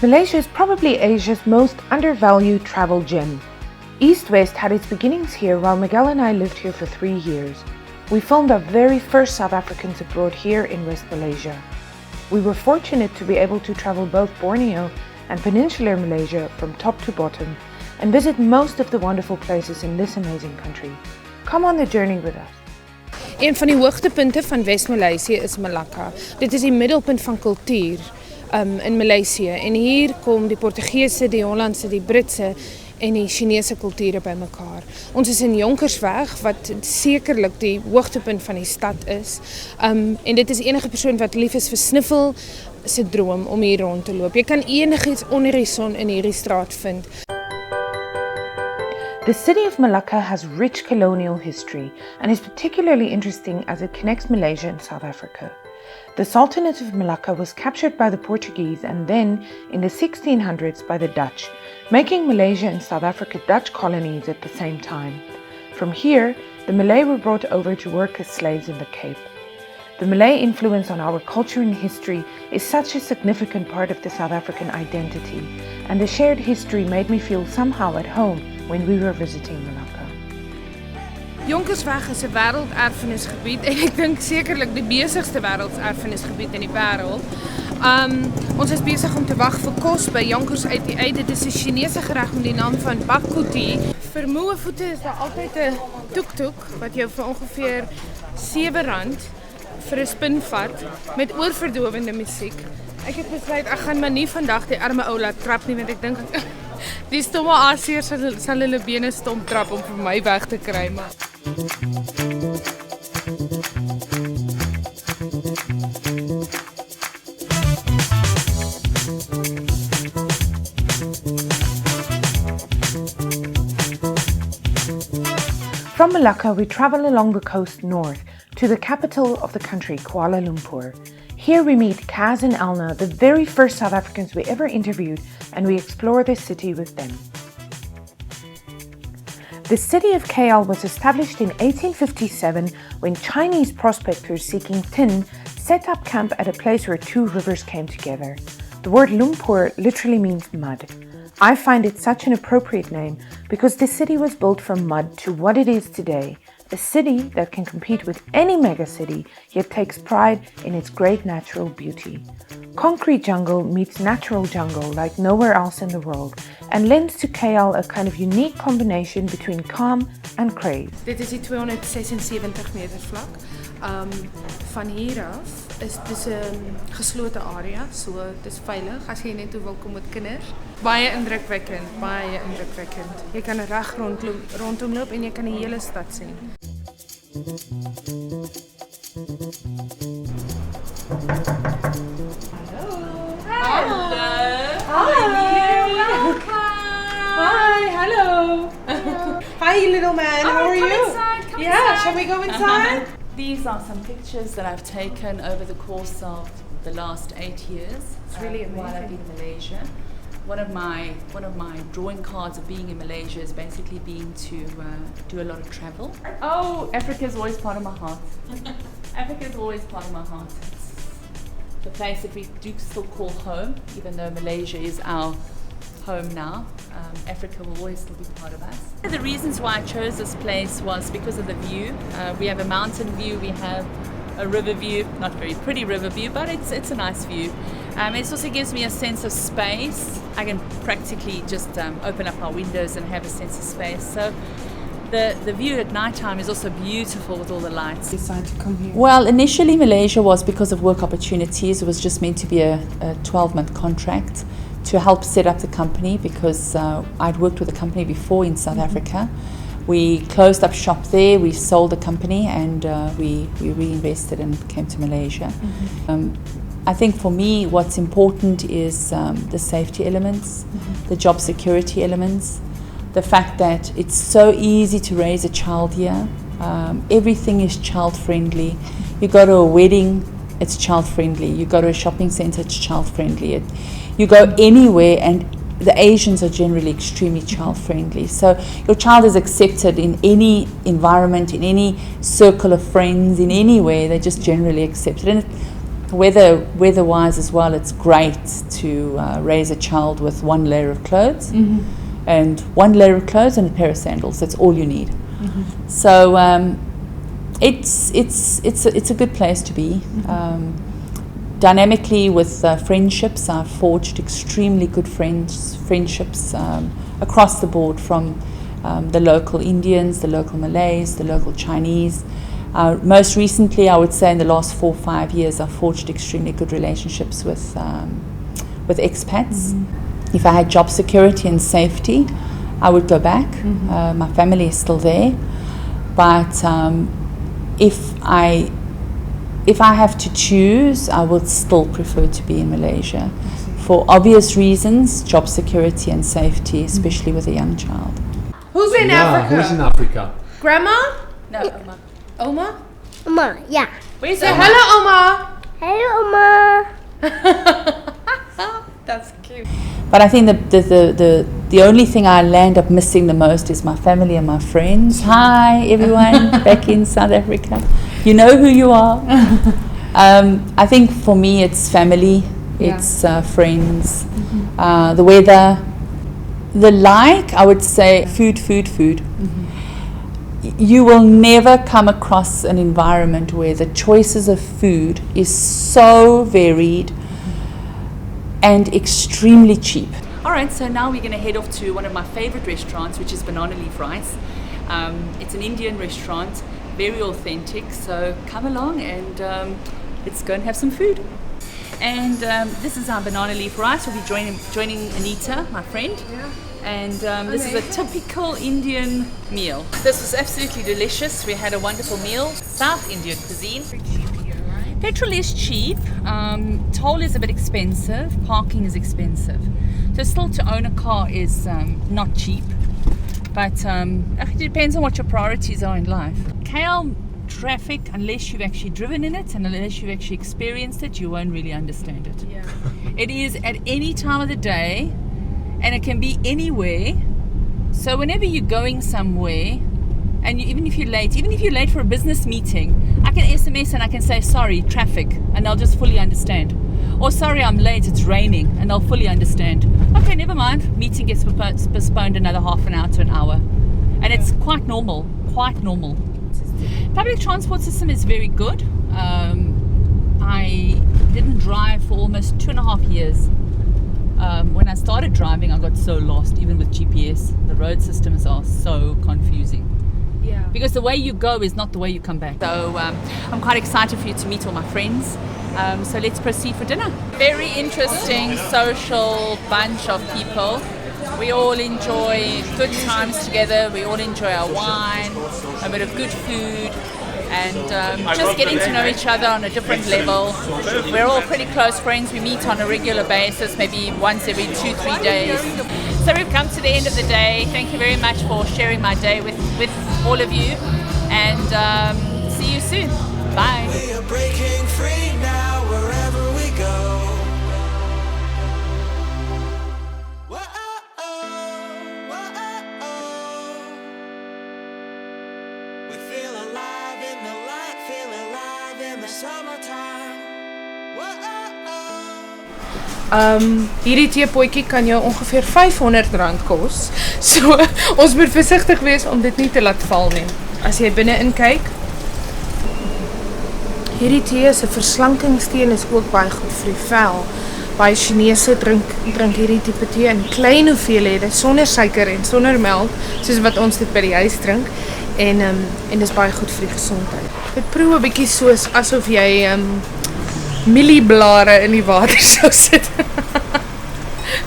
Malaysia is probably Asia's most undervalued travel gem. East-West had its beginnings here while Miguel and I lived here for 3 years. We filmed our very first South Africans abroad here in West Malaysia. We were fortunate to be able to travel both Borneo and Peninsular Malaysia from top to bottom and visit most of the wonderful places in this amazing country. Come on the journey with us. Een van die hoogtepunte van Wes-Maleisië is Malacca. Dit is die middelpunt van kultuur in Maleisië. En hier kom die Portugese, die Hollandse, die Britse en die Chinese kulture bymekaar. Ons is in Jonkersweg wat sekerlik die hoogtepunt van die stad is. En dit is enige persoon wat lief is vir sniffel se droom om hier rond te loop. Jy kan enigiets onder die son in hierdie straat vind. The city of Malacca has rich colonial history and is particularly interesting as it connects Malaysia and South Africa. The Sultanate of Malacca was captured by the Portuguese and then, in the 1600s, by the Dutch, making Malaysia and South Africa Dutch colonies at the same time. From here, the Malay were brought over to work as slaves in the Cape. The Malay influence on our culture and history is such a significant part of the South African identity, and the shared history made me feel somehow at home when we were visiting Malacca. Jonkersweg is 'n wêrelderfenisgebied en ek dink sekerlik die besigste wêrelderfenisgebied in die wêreld. Ons is besig om te wag vir kos by Jonkers uit die uit. Dit is 'n Chinese gereg met die naam van bak kuti. Vir moe voete is daar altyd 'n tuk-tuk wat jou vir ongeveer R7 vir 'n spin vat met oorverdowende musiek. Ek het besluit ek gaan maar nie vandag die arme ou laat trap nie want ek dink die stomme Asiërs sal hulle bene stomp trap om vir my weg te kry maar. From Malacca, we travel along the coast north to the capital of the country, Kuala Lumpur. Here we meet Kaz and Elna, the very first South Africans we ever interviewed, and we explore this city with them. The city of KL was established in 1857 when Chinese prospectors seeking tin set up camp at a place where two rivers came together. The word Lumpur literally means mud. I find it such an appropriate name because this city was built from mud to what it is today, a city that can compete with any megacity yet takes pride in its great natural beauty. Concrete jungle meets natural jungle like nowhere else in the world and lends to KL a kind of unique combination between calm and craze. Dit is die 276 meter vlak. Van hier af is dis 'n geslote area, so dis veilig as jy net toe wil kom met kinders. Baie indrukwekkend, baie indrukwekkend. Jy kan reg rondom loop en jy kan die hele stad sien. Hi, hello. Hi, little man. How are you? Come Yeah, inside. shall we go inside? These are some pictures that I've taken over the course of the last 8 years. It's really while I've amazing. been in Malaysia. One of my drawing cards of being in Malaysia has basically been to do a lot of travel. Oh, Africa is always part of my heart. Africa is always part of my heart. It's the place that we do still call home, even though Malaysia is our home now. Africa will always still be part of us. The reasons why I chose this place was because of the view. We have a mountain view, we have a river view, not very pretty river view, but it's a nice view. It also gives me a sense of space. I can practically just open up our windows and have a sense of space. So the view at night time is also beautiful with all the lights. Decided to come here. Well, initially Malaysia was because of work opportunities. It was just meant to be a 12-month contract to help set up the company because I'd worked with a company before in South Africa. We closed up shop there, we sold the company and we reinvested and came to Malaysia. I think for me what's important is the safety elements, the job security elements, the fact that it's so easy to raise a child here. Everything is child friendly. You go to a wedding, it's child friendly. You go to a shopping center, it's child friendly. You go anywhere and the Asians are generally extremely child friendly. So your child is accepted in any environment, in any circle of friends, in any way, they're just generally accepted. And weather-wise as well, it's great to raise a child with one layer of clothes, and one layer of clothes and a pair of sandals. That's all you need. So it's a good place to be. Dynamically with friendships, I've forged extremely good friendships across the board, from the local Indians, the local Malays, the local Chinese. Most recently, I would say in the last 4 or 5 years, I've forged extremely good relationships with expats. If I had job security and safety, I would go back. My family is still there. But if I have to choose, I would still prefer to be in Malaysia for obvious reasons, job security and safety, especially with a young child. Who's in Africa? Who's in Africa? Grandma? No, Oma. Oma? Oma, yeah. Where's Oma? Hello, Oma. Hello, Oma. That's cute. But I think the only thing I land up missing the most is my family and my friends. Hi, everyone, back in South Africa. You know who you are. I think for me it's family, it's friends, the weather, I would say food. You will never come across an environment where the choices of food is so varied and extremely cheap. All right, so now we're going to head off to one of my favorite restaurants, which is Banana Leaf Rice. It's an Indian restaurant, very authentic, so come along and let's go and have some food. And this is our Banana Leaf Rice. We'll be joining Anita, my friend. And this is a typical Indian meal. This was absolutely delicious. We had a wonderful meal, South Indian cuisine. Petrol is cheap, toll is a bit expensive, parking is expensive. So still to own a car is not cheap, but it depends on what your priorities are in life. KL traffic, unless you've actually driven in it and unless you've actually experienced it, you won't really understand it. It is at any time of the day and it can be anywhere. So whenever you're going somewhere, and even if you're late for a business meeting, I can SMS and I can say, sorry, traffic, and they'll just fully understand. Or sorry, I'm late, it's raining, and they'll fully understand. Okay, never mind, meeting gets postponed another half an hour to an hour. And it's quite normal. Public transport system is very good. I didn't drive for almost 2.5 years. When I started driving, I got so lost, even with GPS. The road systems are so confusing. Because the way you go is not the way you come back. So I'm quite excited for you to meet all my friends. So let's proceed for dinner. Very interesting social bunch of people. We all enjoy good times together. We all enjoy our wine, a bit of good food, and just getting to know each other on a different level. We're all pretty close friends. We meet on a regular basis, maybe once every 2-3 days. So we've come to the end of the day. Thank you very much for sharing my day with all of you, and see you soon. Bye. We are breaking free now wherever we go. We feel alive in the light, feel alive in the summertime. Hierdie teepotjie kan jou ongeveer R500 kos. So ons moet versigtig wees om dit nie te laat val nie. As jy binne-in kyk, hierdie tee is 'n verslankingsteen en is ook baie goed vir die vel. Baie Chinese drink hierdie tipe tee in klein hoeveelhede sonder suiker en sonder melk, soos wat ons dit by die huis drink. En dis baie goed vir die gesondheid. Dit proe 'n bietjie soos asof jy mielieblare in die water sou sit.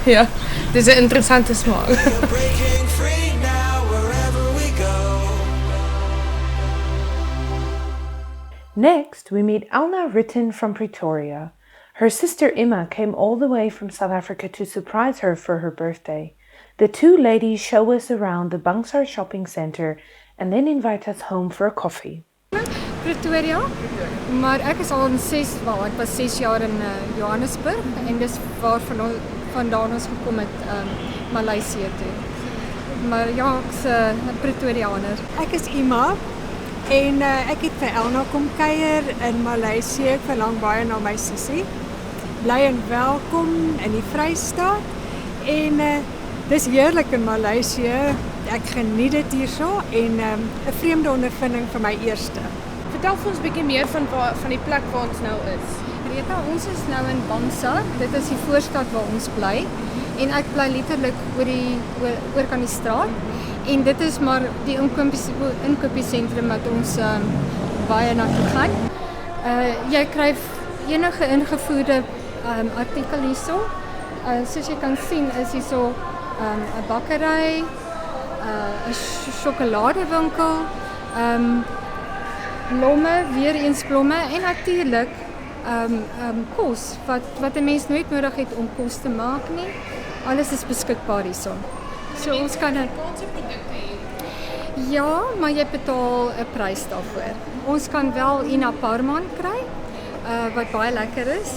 Ja, dis 'n interessante smaak. Breaking free now wherever we go. Next, we meet Elna Ritten from Pretoria. Her sister Emma came all the way from South Africa to surprise her for her birthday. The two ladies show us around the Bangsar shopping center and then invite us home for a coffee. Pretoria, maar ek is al ek was 6 jaar in Johannesburg en dis waar vandaan ons gekom het Maleisië toe. Maar ja, ek's 'n Pretoriaaner. Ek is Ima En ek het vir Elna kom kuier in Maleisië. Ek verlang baie na my sussie. Bly en welkom in die Vrystaat. En dis heerlik in Maleisië. Ek geniet dit hierso en 'n vreemde ondervinding vir my eerste. Vertel vir ons 'n bietjie meer van die plek waar ons nou is. Rita, ons is nou in Bansa. Dit is die voorstad waar ons bly. En ek bly letterlik oor kan die straat. En dit is maar die inkopiesentrum wat ons baie na toe gaan. Jy kry enige ingevoerde artikel hierso. Soos jy kan sien is hierso 'n bakkery, 'n sjokoladewinkel, blomme, weer eens blomme en natuurlik kos wat 'n mens nooit nodig het om kos te maak nie. Alles is beskikbaar hierso. So ons kan ja, maar jy betaal 'n prys daarvoor. Ons kan wel Ina Parman kry wat baie lekker is.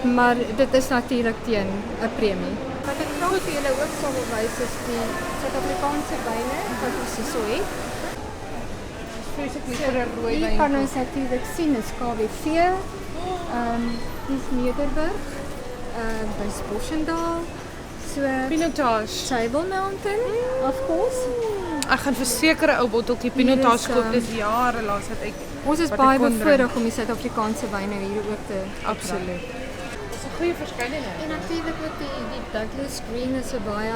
Maar dit is natuurlik teen 'n premie. Wat ek graag vir julle ook sal wys is die Suid-Afrikaanse wyne wat ons hierso het. Hier kan ons natuurlik sien is KWV, dis Nederburg, dis Boschendal, so Pinotage. Table Mountain, of course. Ek gaan verseker 'n ou botteltjie Pinotage koop. Dis jare laas dat ek Ons is baie bevoorreg om die Suid-Afrikaanse wyne hier ook te absoluut. Dis 'n goeie verskeidenheid. En natuurlik ook die Douglas Green is 'n baie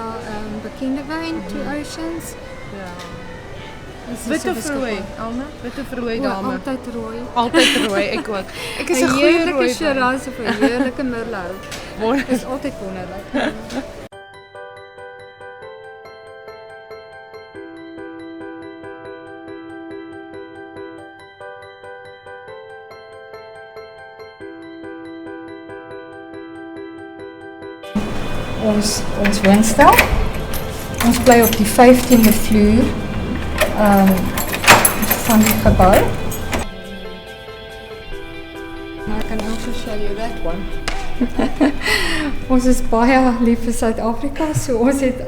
bekende wyn, Two Oceans. Ja. Wit of rooi, Elna? Wit of rooi dame? Altyd rooi. Altyd rooi, ek ook. Ek is 'n goeie rooi. 'n heerlike Shiraz of 'n heerlike Merlot. Wonderlik. Is altyd wonderlik. Ons woonstel. Ons bly op die 15de vloer van die gebou. I can also show you that one. Ons is baie lief vir Suid-Afrika, so ons het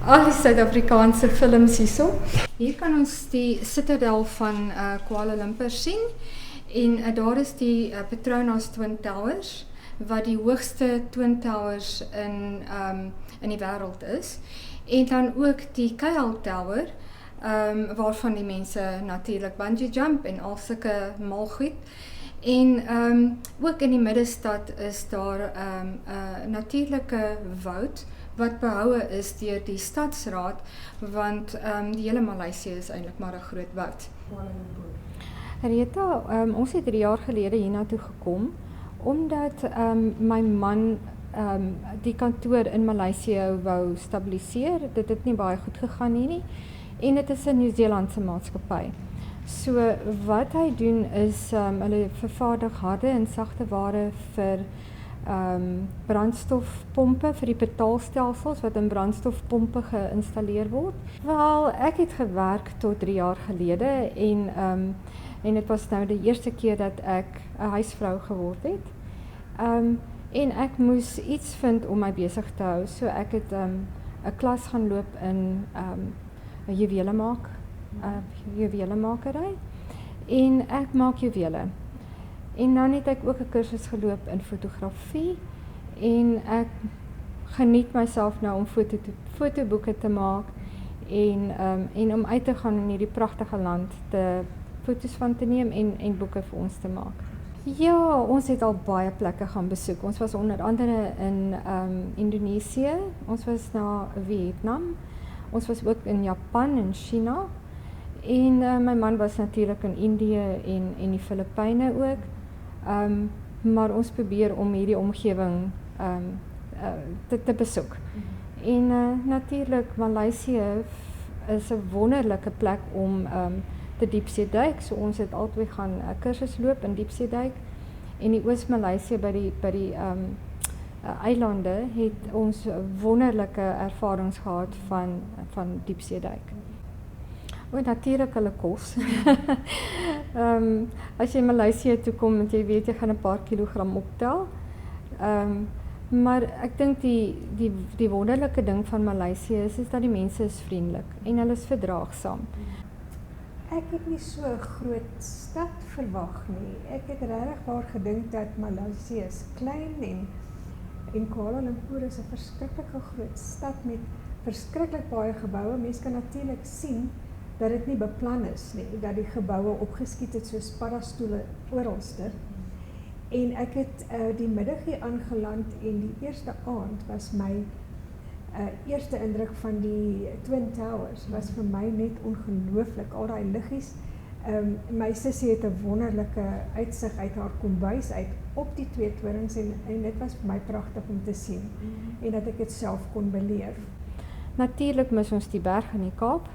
al die Suid-Afrikaanse films hierso. Hier kan ons die Citadel van Kuala Lumpur sien en daar is die Petronas Twin Towers wat die hoogste Twin Towers in die wêreld is. En dan ook die KL Tower waarvan die mense natuurlik bungee jump en al sulke malgoed. En ook in die middestad is daar 'n natuurlike woud wat behoue is deur die stadsraad want die hele Maleisië is eintlik maar 'n groot woud. Rita, ons het 3 jaar gelede hiernatoe gekom omdat my man die kantoor in Maleisië wou stabiliseer. Dit het nie baie goed gegaan nie en dit is 'n Nieu-Seelandse maatskappy. So wat hy doen is hulle vervaardig harde en sagte ware vir brandstofpompe vir die betaalstelsels wat in brandstofpompe geïnstalleer word. Wel, ek het gewerk tot 3 jaar gelede en dit was nou die eerste keer dat ek 'n huisvrou geword het. En ek moes iets vind om my besig te hou. So ek het 'n klas gaan loop in 'n juwelemakery en ek maak juwele. En dan het ek ook 'n kursus geloop in fotografie en ek geniet myself nou om fotoboeke te maak en om uit te gaan in hierdie pragtige land te foto's van te neem en boeke vir ons te maak. Ja, ons het al baie plekke gaan besoek. Ons was onder andere in Indonesië, ons was na Vietnam, ons was ook in Japan en China en my man was natuurlik in Indië en die Filippyne ook. Maar ons probeer om hierdie omgewing te besoek. En natuurlik Maleisië is 'n wonderlike plek om te diepsee duik. So ons het albei gaan 'n kursus loop in diepsee duik en die Oos-Maleisië by die eilande het ons wonderlike ervarings gehad van diepsee duik. En natuurlik hulle kos. As jy in Maleisië toe kom, want jy weet jy gaan 'n paar kilogram optel. Maar ek dink die wonderlike ding van Maleisië is dat die mense is vriendelik en hulle is verdraagsaam. Ek het nie so 'n groot stad verwag nie. Ek het regtig waar gedink dat Maleisië is klein en Kuala Lumpur is 'n verskriklike groot stad met verskriklik baie geboue. Mense kan natuurlik sien dat dit nie beplan is nie, dat die geboue opgeskiet het soos paddastoele oralste. En ek het die middag hier aangeland en die eerste aand was my eerste indruk van die Twin Towers was vir my net ongelooflik, al daai liggies. My sussie het 'n wonderlike uitsig uit haar kombuis uit op die twee torings en dit was vir my pragtig om te sien en dat ek dit self kon beleef. Natuurlik mis ons die berg in die Kaap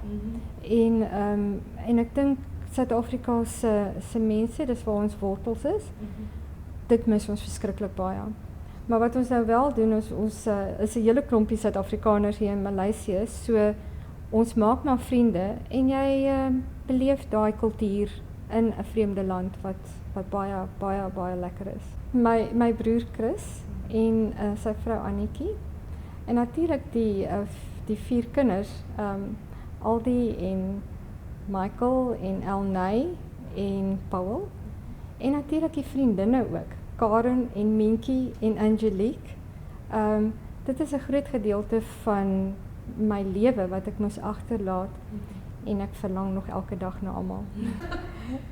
en ek dink Suid-Afrika se mense, dis waar ons wortels is. Dit mis ons verskriklik baie. Maar wat ons nou wel doen is ons is 'n hele klompie Suid-Afrikaners hier in Maleisië, so ons maak maar vriende en jy beleef daai kultuur in 'n vreemde land wat baie lekker is. My broer Chris en sy vrou Annetjie en natuurlik die 4 kinders, Aldi en Michael en Elna en Paul en natuurlik die vriendinne ook, Karen en Minkie en Angelique. Dit is 'n groot gedeelte van my lewe wat ek moes agterlaat en ek verlang nog elke dag na almal.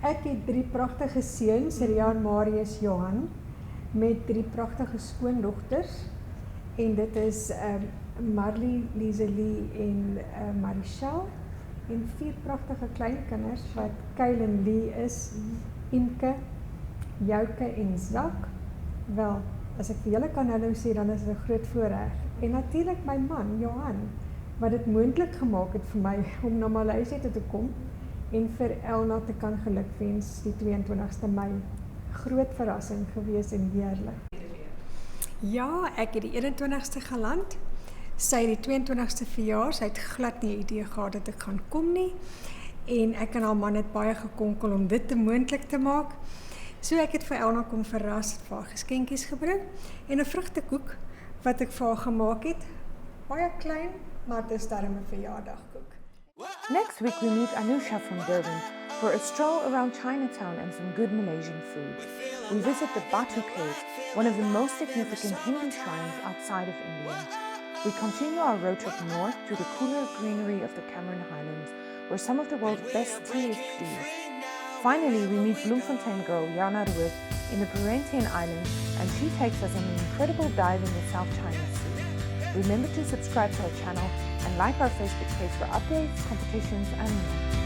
Ek het 3 pragtige seuns, Rian, Marius, Johan, met 3 pragtige skoondogters en dit is Marley, Liselie en Marichelle en 4 pragtige kleinkinders wat Kylen Lee is, Imke, Jouke en Zak. Wel, as ek vir julle kan hallo sê, dan is dit 'n groot voorreg. En natuurlik my man, Johan, wat dit moontlik gemaak het vir my om na Maleisië toe te kom en vir Elna te kan gelukwens die 22ste Mei. Groot verrassing gewees en heerlik. Ja, ek het die 21ste geland. Sy het die 22ste verjaar, sy het glad nie 'n idee gehad dat ek gaan kom nie. En ek en haar man het baie gekonkel om dit te moontlik te maak. So ek het vir Elna kom verras, vir haar geskenkies gebring en 'n vrugtekoek wat ek vir haar gemaak het. Baie klein, maar dit is darem 'n verjaardagkoek. Next week we meet Anusha from Durban for a stroll around Chinatown and some good Malaysian food. We visit the Batu Cave, one of the most significant Hindu shrines outside of India. We continue our road trip north to the cooler greenery of the Cameron Highlands, where some of the world's best tea is produced. Finally, we meet Bloemfontein girl Elna Ritten in the Perhentian Islands, and she takes us on an incredible dive in the South China Sea. Remember to subscribe to our channel and like our Facebook page for updates, competitions, and more.